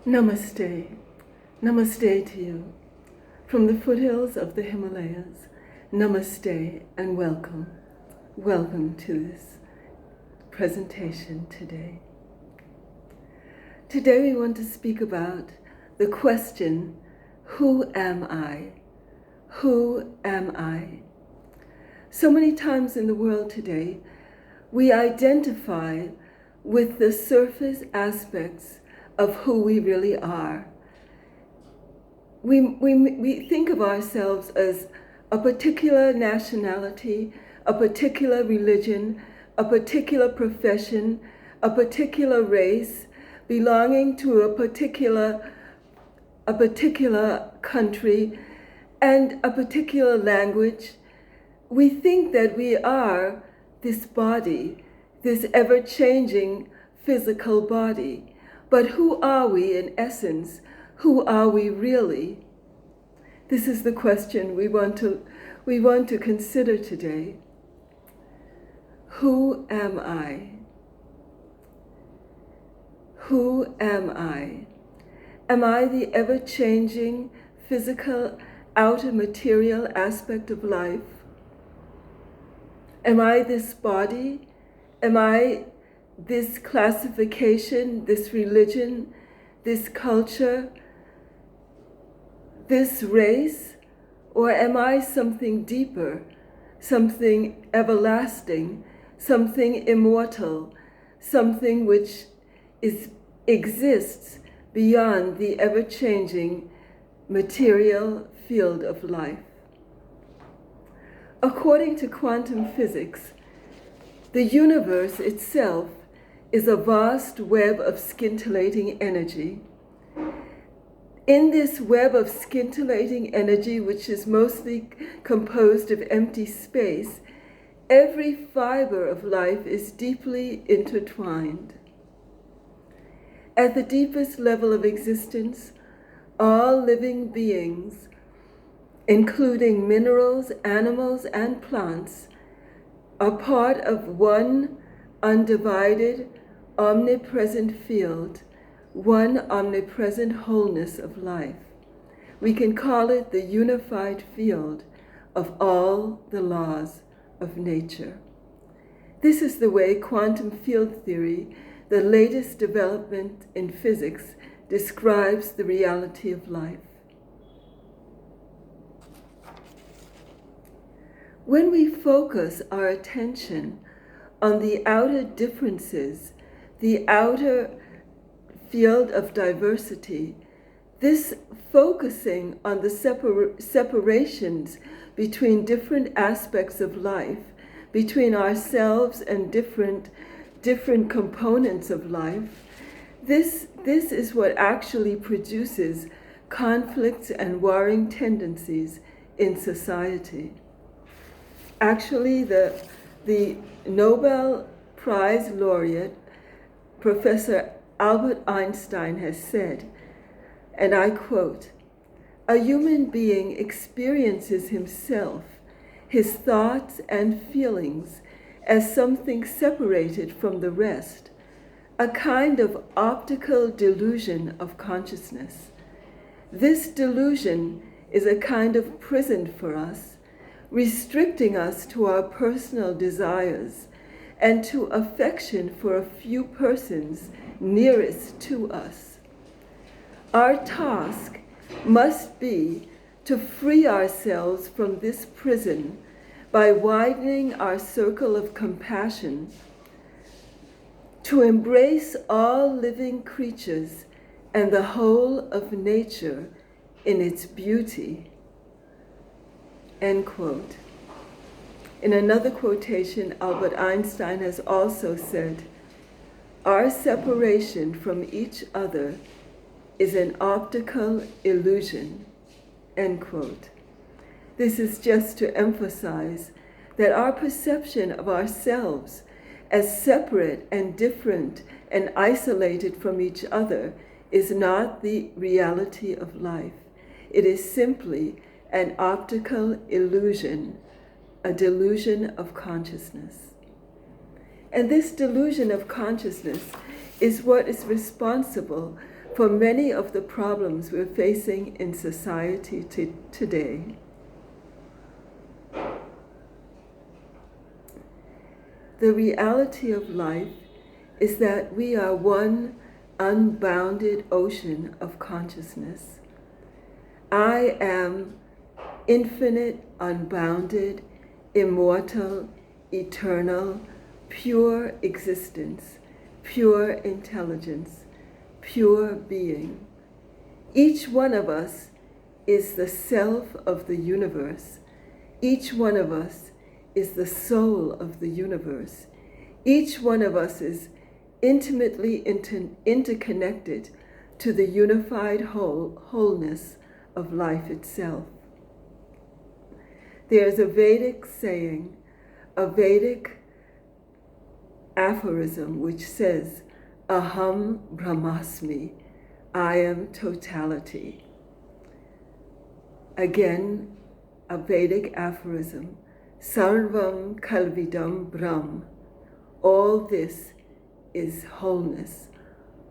Namaste. Namaste to you. From the foothills of the Himalayas, namaste and welcome. Welcome to this presentation today. Today we want to speak about the question, who am I? Who am I? So many times in the world today, we identify with the surface aspects of who we really are. We think of ourselves as a particular nationality, a particular religion, a particular profession, a particular race, belonging to a particular country and a particular language. We think that we are this body, this ever-changing physical body. But who are we in essence? Who are we really? This is the question we want to consider today. Who am I? Who am I? Am I the ever-changing physical outer material aspect of life? Am I this body? Am I this classification, this religion, this culture, this race? Or am I something deeper, something everlasting, something immortal, something which exists beyond the ever-changing material field of life? According to quantum physics, the universe itself is a vast web of scintillating energy. In this web of scintillating energy, which is mostly composed of empty space, every fiber of life is deeply intertwined. At the deepest level of existence, all living beings, including minerals, animals, and plants, are part of one undivided, omnipresent field, one omnipresent wholeness of life. We can call it the unified field of all the laws of nature. This is the way quantum field theory, the latest development in physics, describes the reality of life. When we focus our attention on the outer differences, the outer field of diversity, this focusing on the separations between different aspects of life, between ourselves and different components of life, this is what actually produces conflicts and warring tendencies in society. Actually, the Nobel Prize laureate, Professor Albert Einstein, has said, and I quote, "A human being experiences himself, his thoughts and feelings, as something separated from the rest, a kind of optical delusion of consciousness. This delusion is a kind of prison for us, restricting us to our personal desires and to affection for a few persons nearest to us. Our task must be to free ourselves from this prison by widening our circle of compassion, to embrace all living creatures and the whole of nature in its beauty." End quote. In another quotation, Albert Einstein has also said, "Our separation from each other is an optical illusion." End quote. This is just to emphasize that our perception of ourselves as separate and different and isolated from each other is not the reality of life. It is simply an optical illusion, a delusion of consciousness. And this delusion of consciousness is what is responsible for many of the problems we're facing in society today. The reality of life is that we are one unbounded ocean of consciousness. I am infinite, unbounded, immortal, eternal, pure existence, pure intelligence, pure being. Each one of us is the self of the universe. Each one of us is the soul of the universe. Each one of us is intimately interconnected to the unified wholeness of life itself. There's a Vedic saying, a Vedic aphorism which says, Aham Brahmasmi, I am totality. Again, a Vedic aphorism, Sarvam Kalvidam Brahm, all this is wholeness.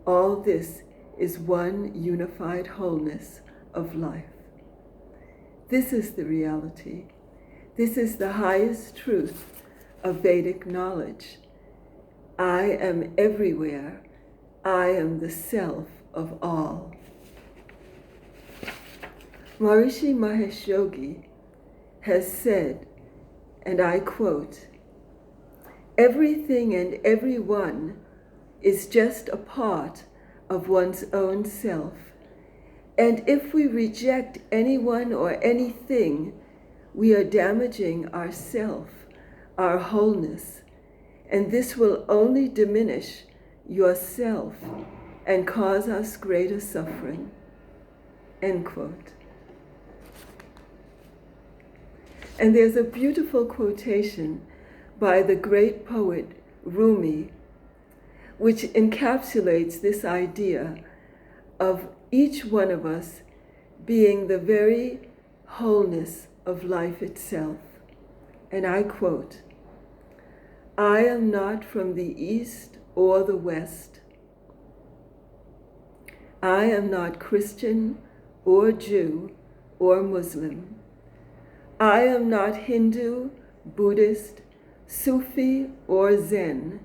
All this is one unified wholeness of life. This is the reality. This is the highest truth of Vedic knowledge. I am everywhere. I am the self of all. Maharishi Mahesh Yogi has said, and I quote, everything and everyone is just a part of one's own self. And if we reject anyone or anything, we are damaging ourself, our wholeness, and this will only diminish yourself and cause us greater suffering. End quote. And there's a beautiful quotation by the great poet Rumi, which encapsulates this idea of each one of us being the very wholeness of life itself. And I quote, I am not from the east or the west. I am not Christian or Jew or Muslim. I am not Hindu, Buddhist, Sufi, or Zen.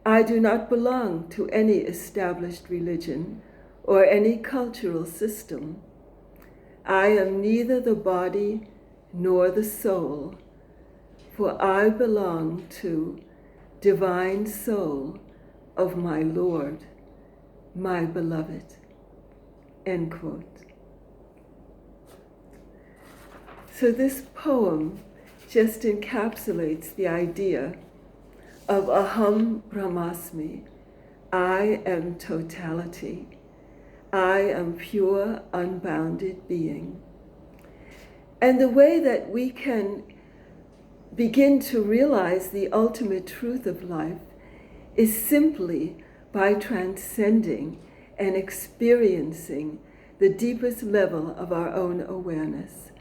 I do not belong to any established religion or any cultural system. I am neither the body nor the soul, for I belong to divine soul of my Lord, my beloved. End quote. So this poem just encapsulates the idea of Aham Brahmasmi. I am totality. I am pure, unbounded being. And the way that we can begin to realize the ultimate truth of life is simply by transcending and experiencing the deepest level of our own awareness.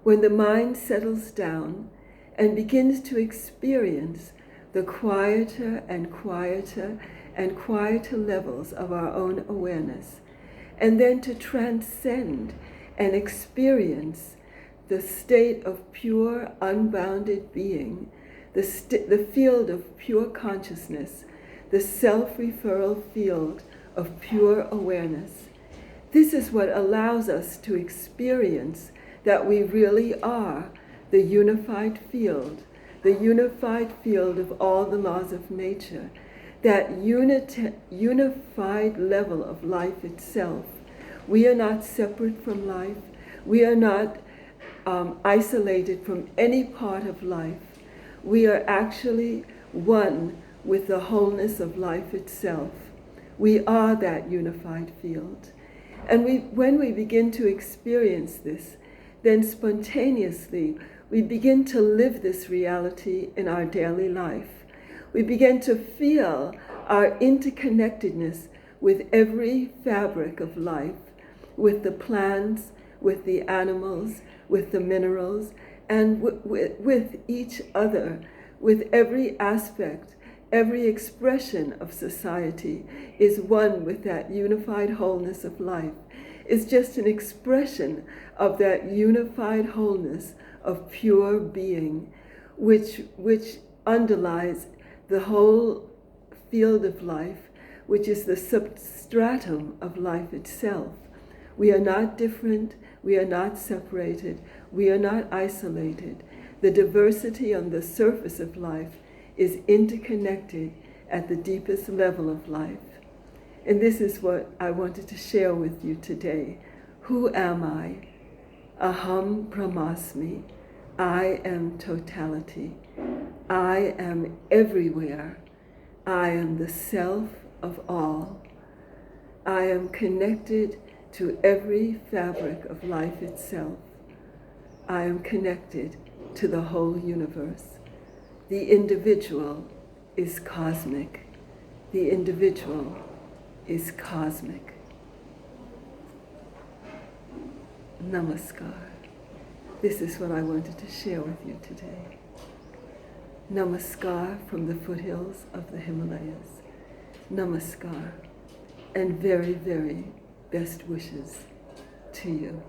When the mind settles down and begins to experience the quieter and quieter and quieter levels of our own awareness, and then to transcend and experience the state of pure, unbounded being, the field of pure consciousness, the self-referral field of pure awareness. This is what allows us to experience that we really are the unified field of all the laws of nature, that unified level of life itself. We are not separate from life. We are not isolated from any part of life. We are actually one with the wholeness of life itself. We are that unified field. And when we begin to experience this, then spontaneously we begin to live this reality in our daily life. We begin to feel our interconnectedness with every fabric of life, with the plants, with the animals, with the minerals, and with each other, with every aspect Every expression of society is one with that unified wholeness of life. It's just an expression of that unified wholeness of pure being, which underlies the whole field of life, which is the substratum of life itself. We are not different, we are not separated, we are not isolated. The diversity on the surface of life is interconnected at the deepest level of life. And this is what I wanted to share with you today. Who am I? Aham Brahmasmi. I am totality. I am everywhere. I am the self of all. I am connected to every fabric of life itself. I am connected to the whole universe. The individual is cosmic. The individual is cosmic. Namaskar. This is what I wanted to share with you today. Namaskar from the foothills of the Himalayas. Namaskar, and very, very best wishes to you.